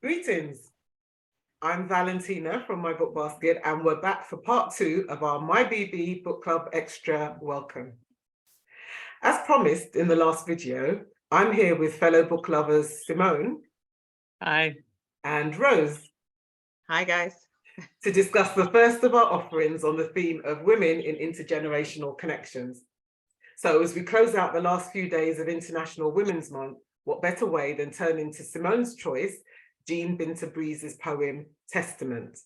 Greetings. I'm Valentina from My Book Basket, and we're back for part 2 of our MyBB Book Club Extra Welcome. As promised in the last video, I'm here with fellow book lovers Simone. Hi. And Rose. Hi, guys. To discuss the first of our offerings on the theme of women in intergenerational connections. So as we close out the last few days of International Women's Month, what better way than turning to Simone's choice, Jean Binta Breeze's poem, Testament.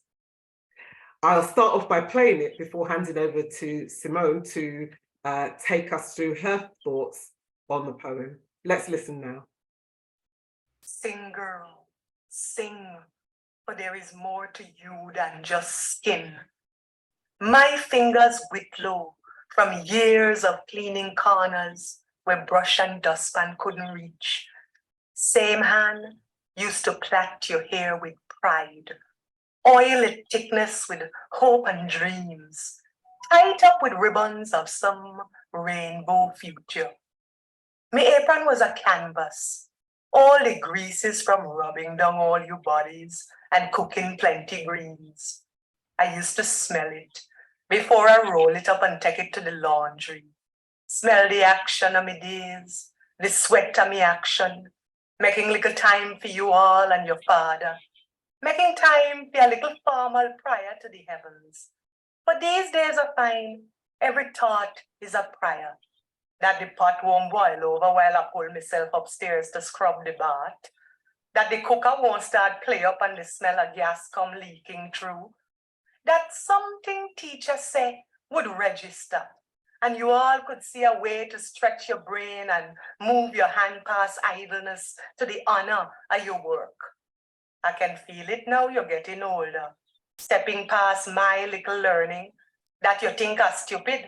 I'll start off by playing it before handing over to Simone to take us through her thoughts on the poem. Let's listen now. Sing, girl, sing, for there is more to you than just skin. My fingers whitlow from years of cleaning corners where brush and dustpan couldn't reach. Same hand used to plait your hair with pride, oil its thickness with hope and dreams, tied up with ribbons of some rainbow future. My apron was a canvas, all the greases from rubbing down all your bodies and cooking plenty greens. I used to smell it before I roll it up and take it to the laundry. Smell the action of my days, the sweat of my action, making little time for you all and your father, making time for a little formal prayer to the heavens. But these days I find every thought is a prayer, that the pot won't boil over while I pull myself upstairs to scrub the bath, that the cooker won't start play up and the smell of gas come leaking through, that something teachers say would register, and you all could see a way to stretch your brain and move your hand past idleness to the honor of your work. I can feel it now you're getting older, stepping past my little learning that you think are stupid.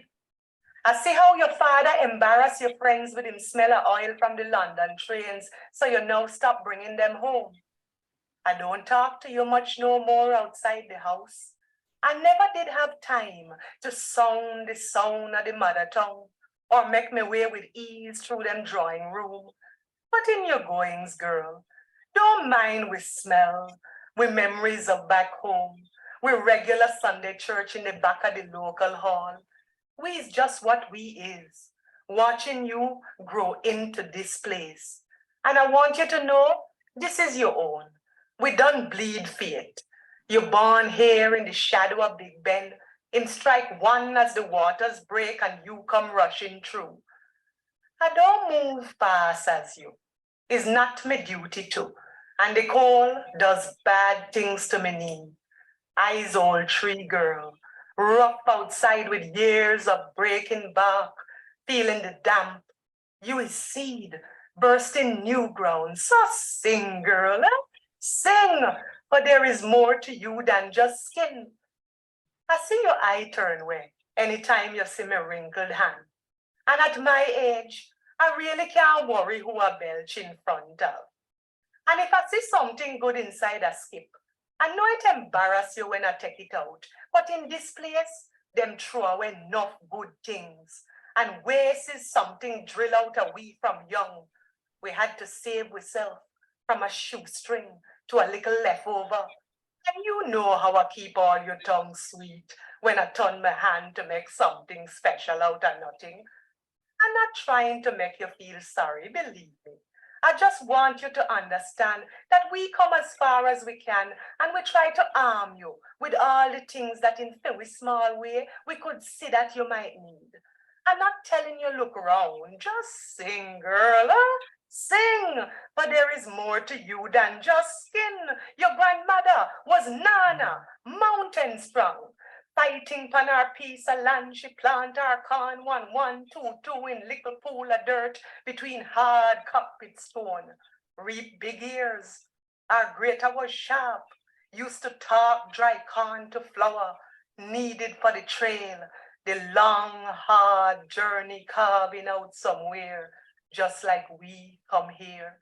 I see how your father embarrassed your friends with him smell of oil from the London trains, so you now stop bringing them home. I don't talk to you much no more outside the house. I never did have time to sound the sound of the mother tongue or make my way with ease through them drawing room. But in your goings, girl, don't mind we smell, we memories of back home, we regular Sunday church in the back of the local hall. We is just what we is, watching you grow into this place. And I want you to know, this is your own. We don't bleed for it. You're born here in the shadow of Big Ben, in strike one as the waters break and you come rushing through. I don't move fast as you. It's not my duty to. And the cold does bad things to me knee. I's old tree girl, rough outside with years of breaking bark, feeling the damp. You is seed, bursting new ground. So sing, girl, sing, for there is more to you than just skin. I see your eye turn away anytime you see my wrinkled hand. And at my age, I really can't worry who I belch in front of. And if I see something good inside a skip, I know it embarrass you when I take it out, but in this place, them throw away enough good things. And waste is something drill out a we from young. We had to save ourselves from a shoestring to a little leftover. And you know how I keep all your tongue sweet when I turn my hand to make something special out of nothing. I'm not trying to make you feel sorry, believe me. I just want you to understand that we come as far as we can and we try to arm you with all the things that in a very small way we could see that you might need. I'm not telling you look around, just sing, girl, sing, but there is more to you than just skin. Your grandmother was Nana, mountain sprung. Fighting pon our piece of land, she plant our corn 1-1-2-2 in little pool of dirt between hard cockpit stone. Reap big ears. Our grater was sharp. Used to talk dry corn to flour, needed for the trail. The long, hard journey carving out somewhere, just like we come here.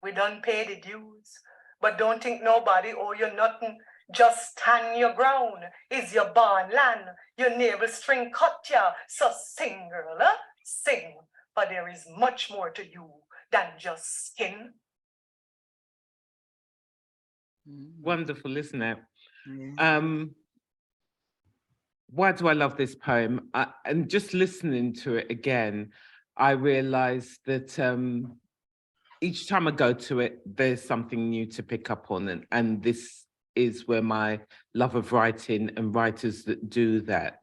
We don't pay the dues, but don't think nobody owe you nothing. Just stand your ground, is your barn land, your navel string cut ya, so sing, girl, sing, for there is much more to you than just skin. Wonderful, isn't it? Yeah. Why do I love this poem? And just listening to it again, I realized that each time I go to it, there's something new to pick up on. And this is where my love of writing and writers that do that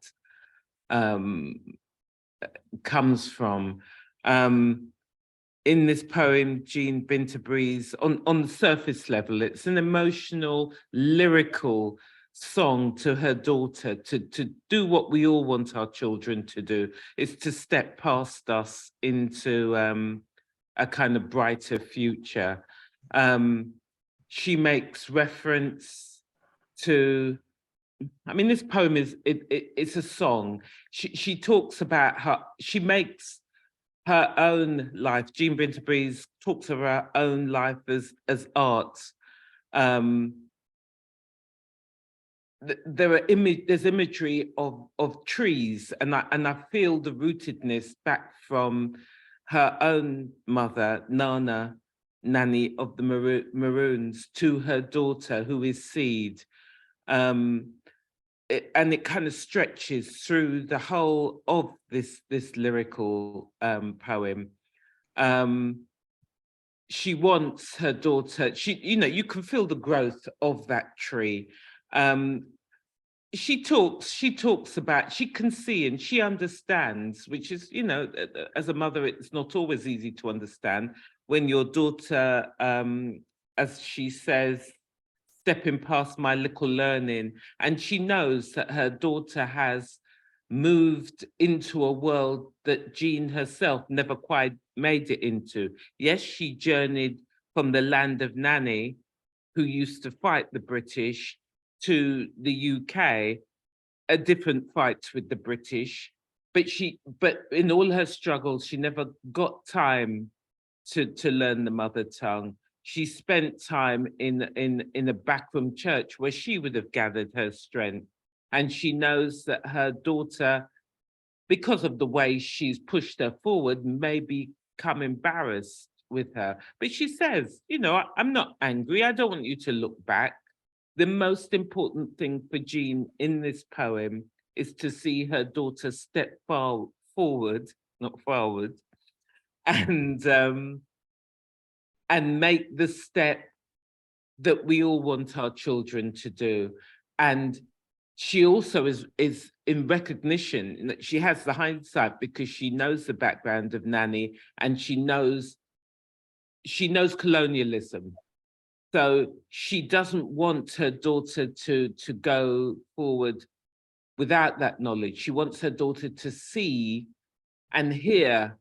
comes from. In this poem, Jean Binta Breeze, on the surface level, it's an emotional, lyrical song to her daughter to do what we all want our children to do, is to step past us into a kind of brighter future. She makes reference to, I mean, this poem is, it's a song. She talks about she makes her own life. Jean Binta Breeze talks of her own life as art. There's imagery of trees, and I feel the rootedness back from her own mother, Nanny of the Maroons, to her daughter, who is Seed. And it kind of stretches through the whole of this lyrical poem. She wants her daughter, you can feel the growth of that tree. She talks about, she can see and she understands, which is, as a mother, it's not always easy to understand when your daughter, as she says, stepping past my little learning. And she knows that her daughter has moved into a world that Jean herself never quite made it into. Yes, she journeyed from the land of Nanny, who used to fight the British, to the UK, a different fight with the British. But in all her struggles, she never got time to learn the mother tongue. She spent time in a backroom church where she would have gathered her strength. And she knows that her daughter, because of the way she's pushed her forward, may become embarrassed with her. But she says, I'm not angry. I don't want you to look back. The most important thing for Jean in this poem is to see her daughter step forward, not forward, and make the step that we all want our children to do. And she also is in recognition that she has the hindsight because she knows the background of Nanny, and she knows colonialism. So she doesn't want her daughter to go forward without that knowledge. She wants her daughter to see and hear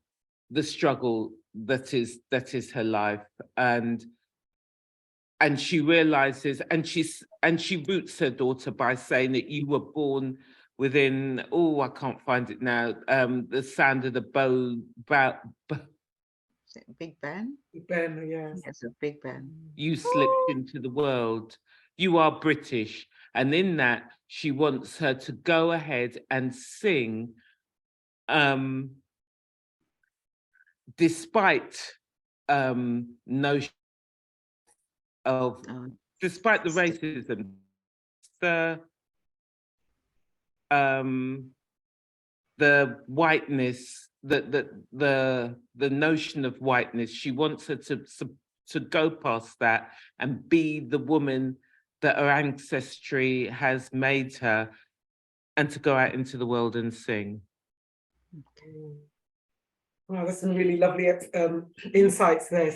the struggle that is her life. And she realizes, and she roots her daughter by saying that you were born within, I can't find it now, the sound of the Big Ben? Big Ben, yes. Yes, a Big Ben. You slipped into the world. You are British. And in that, she wants her to go ahead and sing, despite notion of, despite the racism, the whiteness, the notion of whiteness. She wants her to go past that and be the woman that her ancestry has made her, and to go out into the world and sing. Wow, there's some really lovely insights there,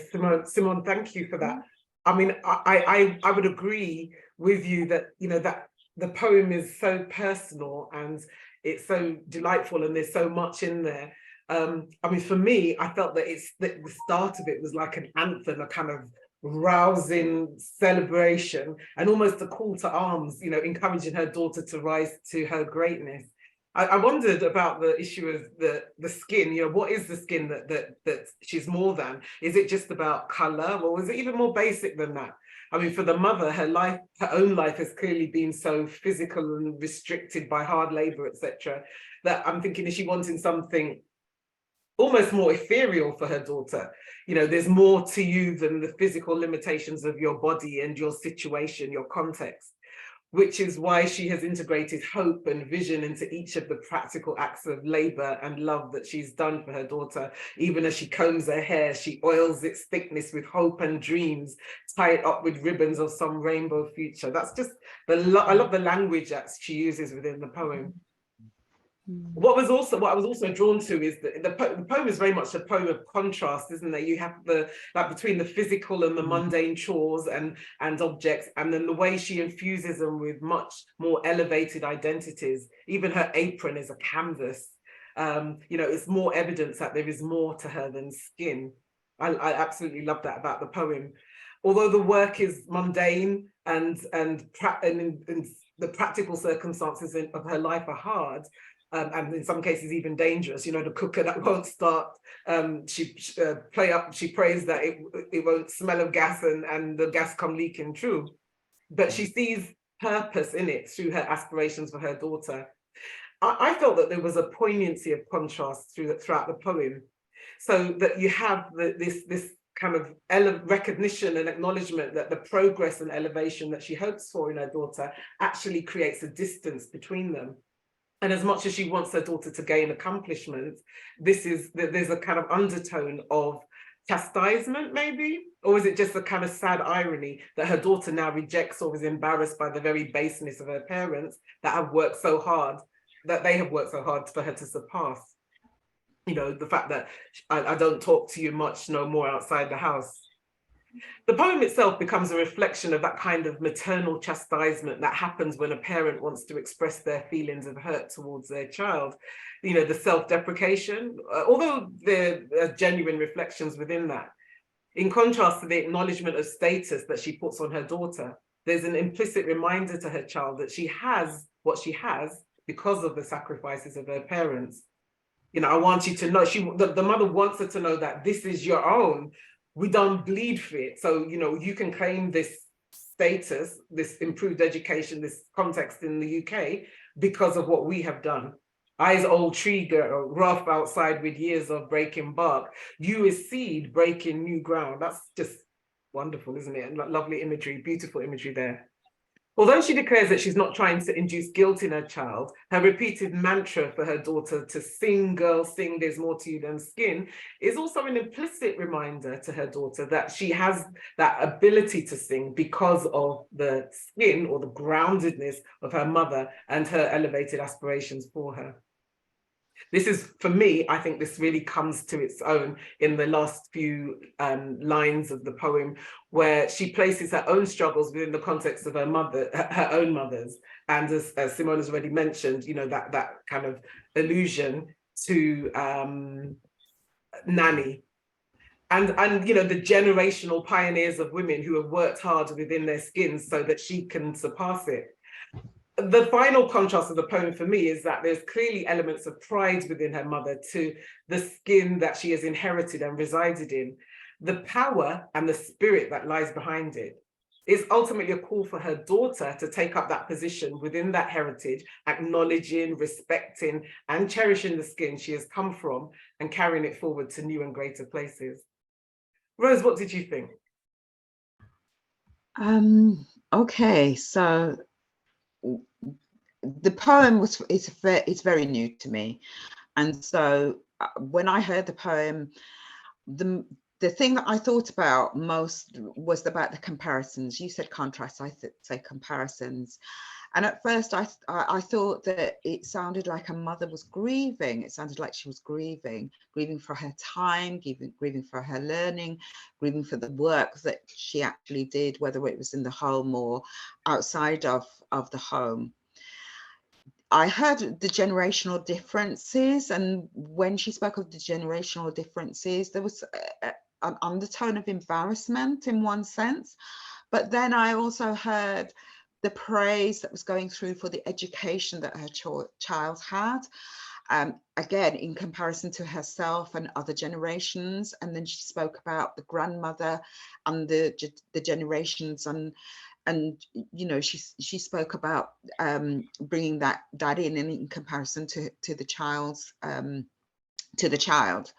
Simone. Thank you for that. I mean, I would agree with you that that the poem is so personal and it's so delightful, and there's so much in there. I mean, for me, I felt that the start of it was like an anthem, a kind of rousing celebration, and almost a call to arms, encouraging her daughter to rise to her greatness. I wondered about the issue of the skin. What is the skin that she's more than? Is it just about color, or is it even more basic than that? I mean, for the mother, her own life has clearly been so physical and restricted by hard labor, etc., that I'm thinking, is she wanting something almost more ethereal for her daughter. You know, there's more to you than the physical limitations of your body and your situation, your context, which is why she has integrated hope and vision into each of the practical acts of labor and love that she's done for her daughter. Even as she combs her hair, she oils its thickness with hope and dreams, tie it up with ribbons of some rainbow future. That's just, I love the language that she uses within the poem. What I was also drawn to is that the poem is very much a poem of contrast, isn't there? You have the, like, between the physical and the mundane chores and objects, and then the way she infuses them with much more elevated identities. Even her apron is a canvas. You know, it's more evidence that there is more to her than skin. I absolutely love that about the poem. Although the work is mundane and the practical circumstances of her life are hard, and in some cases even dangerous. You know, the cooker that won't start, she prays that it won't smell of gas and the gas come leaking through. But she sees purpose in it through her aspirations for her daughter. I felt that there was a poignancy of contrast throughout the poem, so that you have this kind of recognition and acknowledgement that the progress and elevation that she hopes for in her daughter actually creates a distance between them. And as much as she wants her daughter to gain accomplishment, there's a kind of undertone of chastisement, maybe? Or is it just a kind of sad irony that her daughter now rejects or is embarrassed by the very baseness of her parents that have worked so hard, that they have worked so hard for her to surpass? You know, the fact that I don't talk to you much no more outside the house. The poem itself becomes a reflection of that kind of maternal chastisement that happens when a parent wants to express their feelings of hurt towards their child. You know, the self-deprecation, although there are genuine reflections within that. In contrast to the acknowledgement of status that she puts on her daughter, there's an implicit reminder to her child that she has what she has because of the sacrifices of her parents. You know, I want you to know, the mother wants her to know that this is your own. We don't bleed for it. So, you know, you can claim this status, this improved education, this context in the UK because of what we have done. I's old tree girl, rough outside with years of breaking bark. You is seed breaking new ground. That's just wonderful, isn't it? And lovely imagery, beautiful imagery there. Although she declares that she's not trying to induce guilt in her child, her repeated mantra for her daughter to sing, girl, sing, there's more to you than skin, is also an implicit reminder to her daughter that she has that ability to sing because of the skin or the groundedness of her mother and her elevated aspirations for her. This is, for me, I think this really comes to its own in the last few lines of the poem, where she places her own struggles within the context of her mother, her own mother's. And as Simone has already mentioned, you know, that kind of allusion to Nanny. And you know, the generational pioneers of women who have worked hard within their skins so that she can surpass it. The final contrast of the poem for me is that there's clearly elements of pride within her mother to the skin that she has inherited and resided in. The power and the spirit that lies behind it is ultimately a call for her daughter to take up that position within that heritage, acknowledging, respecting, and cherishing the skin she has come from and carrying it forward to new and greater places. Rose, what did you think? Okay, so the poem it's very new to me, and so when I heard the poem, the thing that I thought about most was about the comparisons. You said contrast, I say comparisons, and at first I thought that it sounded like a mother was grieving. It sounded like she was grieving for her time, grieving for her learning, grieving for the work that she actually did, whether it was in the home or outside of the home. I heard the generational differences, and when she spoke of the generational differences, there was an undertone of embarrassment in one sense, but then I also heard the praise that was going through for the education that her child had, again, in comparison to herself and other generations. And then she spoke about the grandmother and the generations, and you know, she spoke about to the child.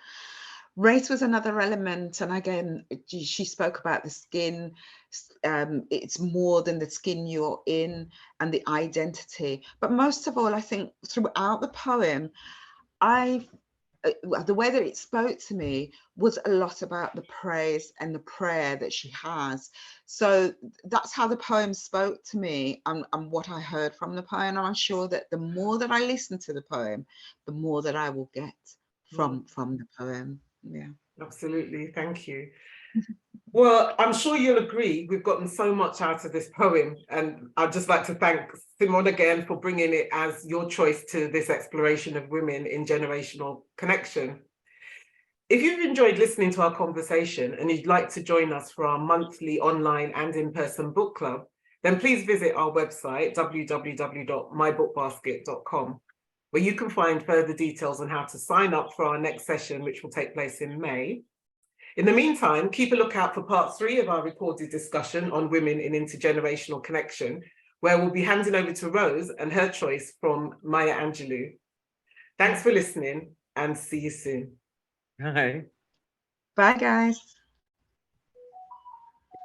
Race was another element, and again, she spoke about the skin. It's more than the skin you're in and the identity. But most of all, I think throughout the poem, the way that it spoke to me was a lot about the praise and the prayer that she has. So that's how the poem spoke to me, and what I heard from the poem. And I'm sure that the more that I listen to the poem, the more that I will get from the poem. Yeah, absolutely. Thank you. Well, I'm sure you'll agree we've gotten so much out of this poem, and I'd just like to thank Simone again for bringing it as your choice to this exploration of women in generational connection. If you've enjoyed listening to our conversation and you'd like to join us for our monthly online and in-person book club, then please visit our website, www.mybookbasket.com, where you can find further details on how to sign up for our next session, which will take place in May. In the meantime, keep a lookout for part 3 of our recorded discussion on women in intergenerational connection, where we'll be handing over to Rose and her choice from Maya Angelou. Thanks for listening, and see you soon. Hi. bye guys.